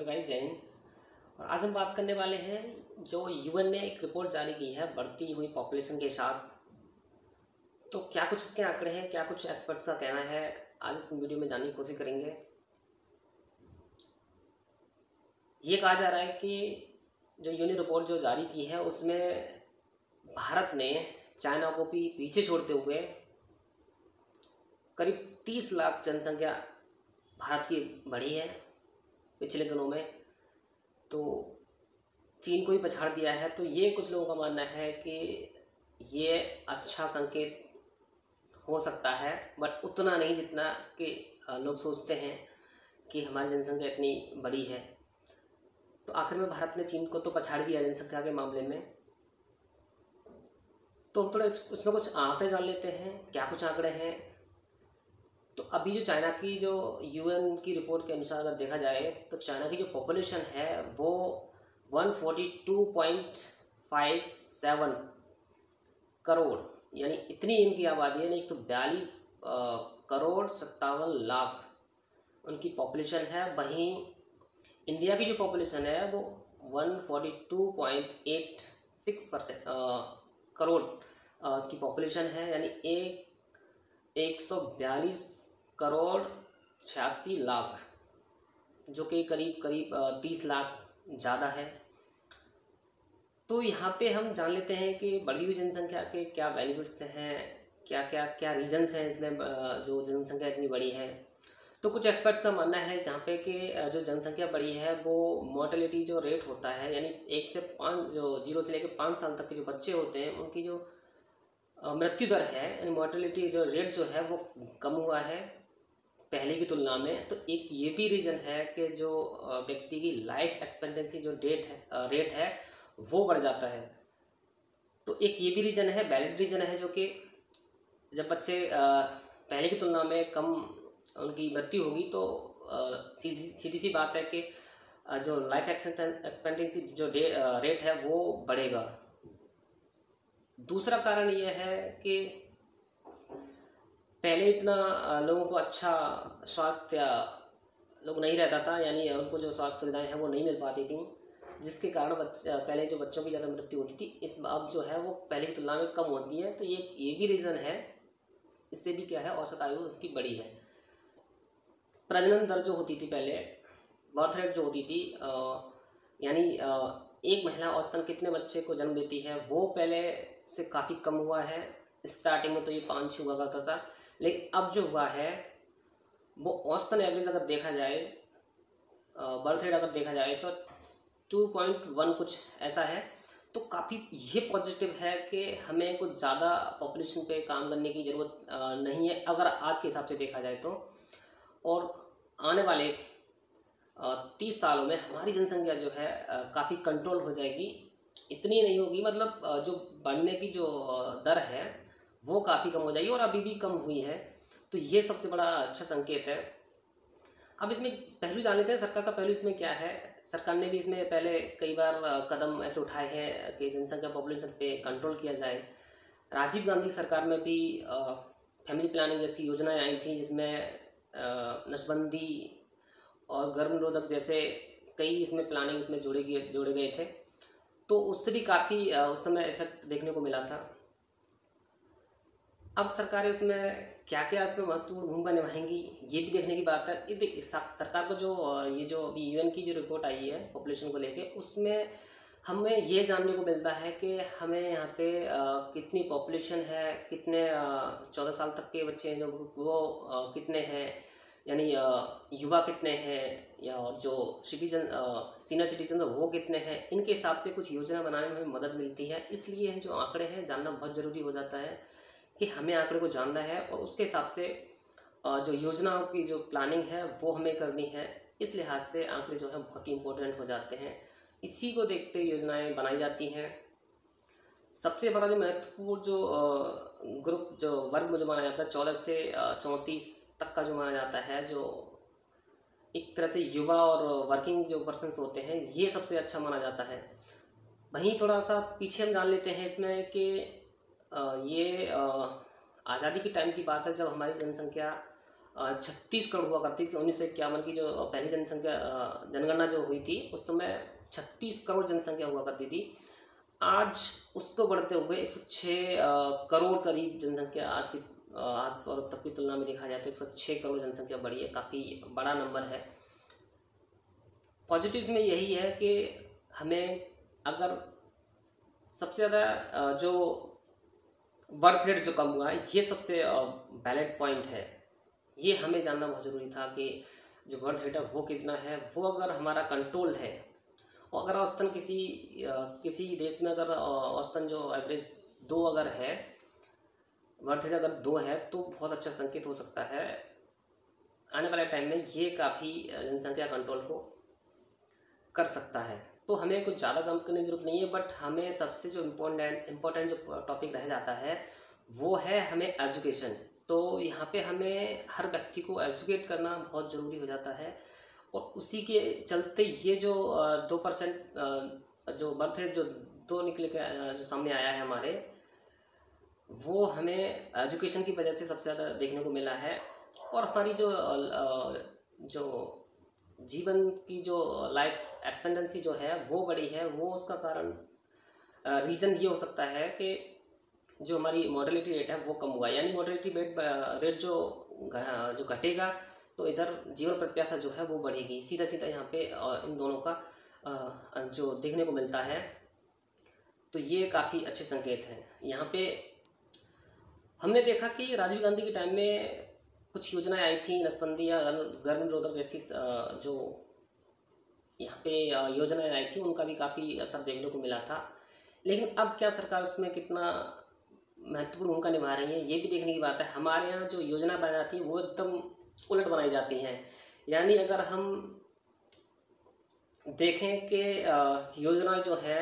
Hello guys, जय हिंद। और आज हम बात करने वाले हैं जो यूएन ने एक रिपोर्ट जारी की है बढ़ती हुई पॉपुलेशन के साथ। तो क्या कुछ इसके आंकड़े हैं, क्या कुछ एक्सपर्ट्स का कहना है, आज इस वीडियो में जानने की कोशिश करेंगे। ये कहा जा रहा है कि जो यूएन रिपोर्ट जो जारी की है उसमें भारत ने चाइना को भी पीछे छोड़ते हुए करीब 30 लाख जनसंख्या भारत की बढ़ी है पिछले दिनों में। तो चीन को ही पछाड़ दिया है। तो ये कुछ लोगों का मानना है कि ये अच्छा संकेत हो सकता है, बट उतना नहीं जितना कि लोग सोचते हैं कि हमारी जनसंख्या इतनी बड़ी है। तो आखिर में भारत ने चीन को तो पछाड़ दिया जनसंख्या के मामले में। तो हम थोड़ा उसमें कुछ आंकड़े जान लेते हैं, क्या कुछ आंकड़े हैं। तो अभी जो चाइना की जो यूएन की रिपोर्ट के अनुसार अगर देखा जाए तो चाइना की जो पॉपुलेशन है वो 142.57 करोड़, यानी इतनी इनकी आबादी है, 142 करोड़ 57 लाख उनकी पॉपुलेशन है। वहीं इंडिया की जो पॉपुलेशन है वो 142.86% करोड़ उसकी पॉपुलेशन है, यानी 142 करोड़ 86 लाख, जो कि करीब 30 लाख ज़्यादा है। तो यहाँ पे हम जान लेते हैं कि बढ़ी हुई जनसंख्या के क्या बेनिफिट्स हैं, क्या रीजंस हैं इसमें जो जनसंख्या इतनी बड़ी है। तो कुछ एक्सपर्ट्स का मानना है यहाँ पे कि जो जनसंख्या बढ़ी है वो मोर्टेलिटी जो रेट होता है, यानी 1 से 5 जो 0 से लेकर 5 साल तक के जो बच्चे होते हैं उनकी जो मृत्यु दर है, यानी मोर्टेलिटी जो रेट जो है वो कम हुआ है पहले की तुलना में। तो एक ये भी रीज़न है कि जो व्यक्ति की लाइफ एक्सपेक्टेंसी जो रेट है वो बढ़ जाता है। तो एक ये भी रीज़न है, वैलिड रीज़न है, जो कि जब बच्चे पहले की तुलना में कम उनकी मृत्यु होगी तो सीधी सी बात है कि जो लाइफ एक्सपेक्टेंसी जो रेट है वो बढ़ेगा। दूसरा कारण ये है कि पहले इतना लोगों को अच्छा स्वास्थ्य लोग नहीं रहता था, यानी उनको जो स्वास्थ्य सुविधाएं हैं वो नहीं मिल पाती थी, जिसके कारण पहले जो बच्चों की ज़्यादा मृत्यु होती थी, इस अब जो है वो पहले की तुलना में कम होती है। तो ये भी रीज़न है। इससे भी क्या है, औसत आयु उनकी बड़ी है। प्रजनन दर जो होती थी पहले, बर्थ रेट जो होती थी, यानी एक महिला औसतन कितने बच्चे को जन्म देती है, वो पहले से काफ़ी कम हुआ है। स्टार्टिंग में तो ये 5-6 हुआ करता था, लेकिन अब जो हुआ है वो औसतन एवरेज अगर देखा जाए, बर्थ रेट अगर देखा जाए तो 2.1 कुछ ऐसा है। तो काफ़ी ये पॉजिटिव है कि हमें कुछ ज़्यादा पॉपुलेशन पे काम करने की ज़रूरत नहीं है अगर आज के हिसाब से देखा जाए तो। और आने वाले 30 सालों में हमारी जनसंख्या जो है काफ़ी कंट्रोल हो जाएगी। इतनी नहीं होगी, मतलब जो बढ़ने की जो दर है वो काफ़ी कम हो जाएगी, और अभी भी कम हुई है। तो ये सबसे बड़ा अच्छा संकेत है। अब इसमें पहलू जान लेते हैं, सरकार का पहलू इसमें क्या है। सरकार ने भी इसमें पहले कई बार कदम ऐसे उठाए हैं कि जनसंख्या पॉपुलेशन पे कंट्रोल किया जाए। राजीव गांधी सरकार में भी फैमिली प्लानिंग जैसी योजनाएं आई थी, जिसमें नसबंदी और गर्भ निरोधक जैसे कई इसमें प्लानिंग इसमें जोड़े गए थे। तो उससे भी काफ़ी उस समय इफेक्ट देखने को मिला था। अब सरकारें उसमें क्या क्या इसमें महत्वपूर्ण भूमिका निभाएंगी, ये भी देखने की बात है। सरकार को जो ये जो अभी यूएन की जो रिपोर्ट आई है पॉपुलेशन को लेके, उसमें हमें ये जानने को मिलता है कि हमें यहाँ पे कितनी पॉपुलेशन है, कितने 14 साल तक के बच्चे हैं जो वो कितने हैं, यानी युवा कितने हैं, या और जो सीनियर सिटीजन वो कितने हैं। इनके हिसाब से कुछ योजना बनाने में हमें मदद मिलती है। इसलिए हम जो आंकड़े हैं जानना बहुत ज़रूरी हो जाता है कि हमें आंकड़े को जानना है और उसके हिसाब से जो योजनाओं की जो प्लानिंग है वो हमें करनी है। इस लिहाज से आंकड़े जो है बहुत ही इम्पोर्टेंट हो जाते हैं। इसी को देखते योजनाएं बनाई जाती हैं। सबसे बड़ा जो महत्वपूर्ण जो ग्रुप जो वर्ग जो माना जाता है 14 से 34 तक का जो माना जाता है, जो एक तरह से युवा और वर्किंग जो पर्सन्स होते हैं, ये सबसे अच्छा माना जाता है। वहीं थोड़ा सा पीछे हम जान लेते हैं इसमें कि ये आज़ादी के टाइम की बात है, जब हमारी जनसंख्या 36 करोड़ हुआ करती थी। 1951 की जो पहली जनगणना जो हुई थी उस समय 36 करोड़ जनसंख्या हुआ करती थी। आज उसको बढ़ते हुए 106 करोड़ करीब जनसंख्या आज और तब की तुलना में देखा जाए तो 106 करोड़ जनसंख्या बढ़ी है, काफ़ी बड़ा नंबर है। पॉजिटिव में यही है कि हमें अगर सबसे ज़्यादा जो बर्थ रेट जो कम हुआ है ये सबसे वैलिड पॉइंट है। ये हमें जानना बहुत ज़रूरी था कि जो बर्थ रेट है वो कितना है। वो अगर हमारा कंट्रोल है और अगर औसतन किसी देश में अगर औसतन जो एवरेज 2 अगर है, बर्थ रेट अगर 2 है तो बहुत अच्छा संकेत हो सकता है। आने वाले टाइम में ये काफ़ी जनसंख्या कंट्रोल को कर सकता है। तो हमें कुछ ज़्यादा काम करने की जरूरत नहीं है, बट हमें सबसे जो इम्पोर्टेंट जो टॉपिक रह जाता है वो है हमें एजुकेशन। तो यहाँ पे हमें हर व्यक्ति को एजुकेट करना बहुत ज़रूरी हो जाता है और उसी के चलते ये जो 2% जो बर्थ रेट जो 2 निकले के जो सामने आया है हमारे, वो हमें एजुकेशन की वजह से सबसे ज़्यादा देखने को मिला है। और हमारी जो जीवन की जो लाइफ एक्सपेक्टेंसी जो है वो बढ़ी है, वो उसका कारण रीज़न ये हो सकता है कि जो हमारी मोर्टेलिटी रेट है वो कम हुआ। यानी मोर्टेलिटी रेट जो घटेगा तो इधर जीवन प्रत्याशा जो है वो बढ़ेगी। सीधा सीधा यहाँ पे इन दोनों का जो देखने को मिलता है, तो ये काफ़ी अच्छे संकेत हैं। यहाँ पे हमने देखा कि राजीव गांधी के टाइम में कुछ योजनाएं आई थी, नसबंदी या गर्भ निरोधक जैसी जो यहाँ पे योजनाएं आई थी, उनका भी काफ़ी असर देखने को मिला था। लेकिन अब क्या सरकार उसमें कितना महत्वपूर्ण भूमिका निभा रही है ये भी देखने की बात है। हमारे यहाँ जो योजना बनाई जाती है वो एकदम उलट बनाई जाती हैं। यानी अगर हम देखें कि योजना जो है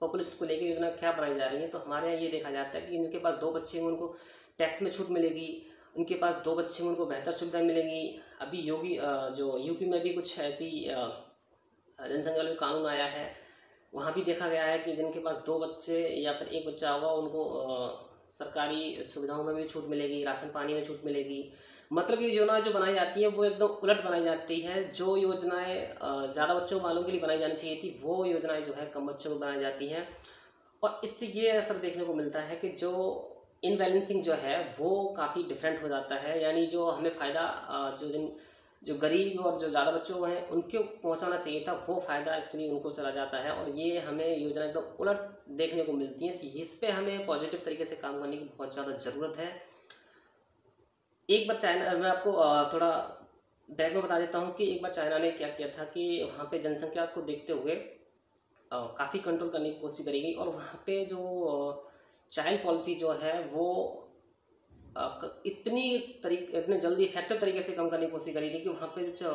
पॉपुलेशन को लेकर योजना क्या बनाई जा रही है, तो हमारे यहाँ ये देखा जाता है कि जिनके पास 2 बच्चे हैं उनको टैक्स में छूट मिलेगी, उनके पास 2 बच्चे हैं उनको बेहतर सुविधा मिलेगी। अभी योगी जो यूपी में भी कुछ ऐसी जनसंख्या वाला कानून आया है, वहाँ भी देखा गया है कि जिनके पास 2 बच्चे या फिर 1 बच्चा होगा उनको सरकारी सुविधाओं में भी छूट मिलेगी, राशन पानी में छूट मिलेगी। मतलब ये योजनाएं जो बनाई जाती है वो एकदम उलट बनाई जाती है। जो योजनाएं ज़्यादा बच्चों वालों के लिए बनाई जानी चाहिए थी, वो योजनाएं जो है कम बच्चों को बनाई जाती हैं। और इससे ये असर देखने को मिलता है कि जो इनबैलेंसिंग जो है वो काफ़ी डिफरेंट हो जाता है। यानी जो हमें फ़ायदा जो गरीब और जो ज़्यादा बच्चों हैं उनके पहुंचाना चाहिए था, वो फ़ायदा एक्चुअली उनको चला जाता है और ये हमें योजना एकदम उलट देखने को मिलती है। तो इस पे हमें पॉजिटिव तरीके से काम करने की बहुत ज़्यादा ज़रूरत है। एक बार चाइना, मैं आपको थोड़ा बैक में बता देता हूँ कि एक बार चाइना ने क्या किया था कि वहाँ पे जनसंख्या को देखते हुए काफ़ी कंट्रोल करने की कोशिश करी गई और वहाँ पे जो चाइल्ड पॉलिसी जो है वो इतने जल्दी इफेक्टिव तरीके से कम करने की कोशिश करी थी कि वहाँ पे जो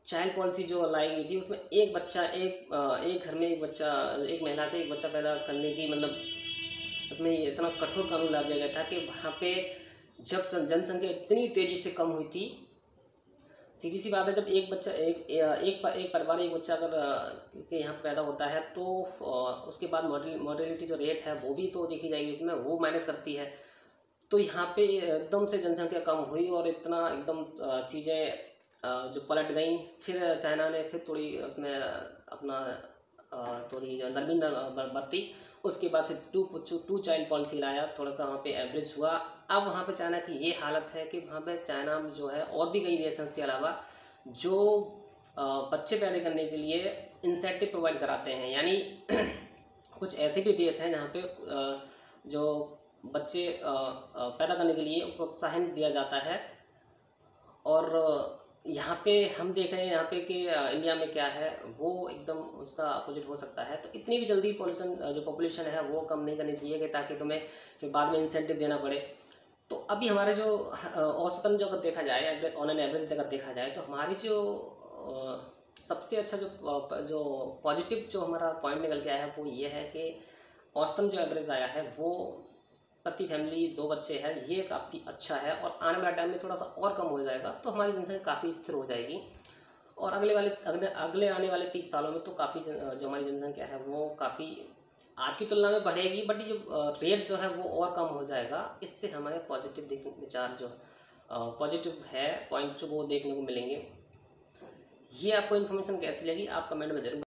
चाइल्ड पॉलिसी जो लाई गई थी उसमें एक घर में एक बच्चा, एक महिला से एक बच्चा पैदा करने की, मतलब उसमें इतना कठोर कानून ला दिया गया था कि वहाँ पे जब जनसंख्या इतनी तेज़ी से कम हुई थी, सीधी सी बात है, जब एक बच्चा एक परिवार एक बच्चा अगर के यहाँ पैदा होता है तो उसके बाद मॉर्टेलिटी जो रेट है वो भी तो देखी जाएगी, इसमें वो माइनस करती है। तो यहाँ पे एकदम से जनसंख्या कम हुई और इतना एकदम चीज़ें जो पलट गई। फिर चाइना ने फिर थोड़ी उसमें अपना थोड़ी नरमी बरती। उसके बाद फिर टू चाइल्ड पॉलिसी लाया, थोड़ा सा वहाँ पे एवरेज हुआ। अब वहाँ पे चाइना की ये हालत है कि वहाँ पे चाइना में जो है और भी कई देश हैं उसके अलावा जो बच्चे पैदा करने के लिए इंसेंटिव प्रोवाइड कराते हैं। यानी कुछ ऐसे भी देश हैं जहाँ पे जो बच्चे पैदा करने के लिए प्रोत्साहन दिया जाता है। और यहाँ पे हम देख रहे हैं यहाँ पे कि इंडिया में क्या है, वो एकदम उसका अपोजिट हो सकता है। तो इतनी भी जल्दी पॉपुलेशन है वो कम नहीं करनी चाहिए कि ताकि तुम्हें फिर बाद में इंसेंटिव देना पड़े। तो अभी हमारे जो औसतन जो अगर देखा जाए, ऑन एन एवरेज अगर देखा जाए, तो हमारी जो सबसे अच्छा जो पॉजिटिव जो हमारा पॉइंट निकल के आया है वो ये है कि औसतन जो एवरेज आया है वो प्रति फैमिली 2 बच्चे हैं, ये काफ़ी अच्छा है। और आने वाले टाइम में थोड़ा सा और कम हो जाएगा तो हमारी जनसंख्या काफ़ी स्थिर हो जाएगी। और अगले आने वाले 30 सालों में तो काफ़ी जो हमारी जनसंख्या है वो काफ़ी आज की तुलना में बढ़ेगी, बट ये जो रेट जो है वो और कम हो जाएगा। इससे हमारे पॉजिटिव विचार जो पॉजिटिव है पॉइंट जो वो देखने को मिलेंगे। ये आपको इन्फॉर्मेशन कैसी लगी आप कमेंट में जरूर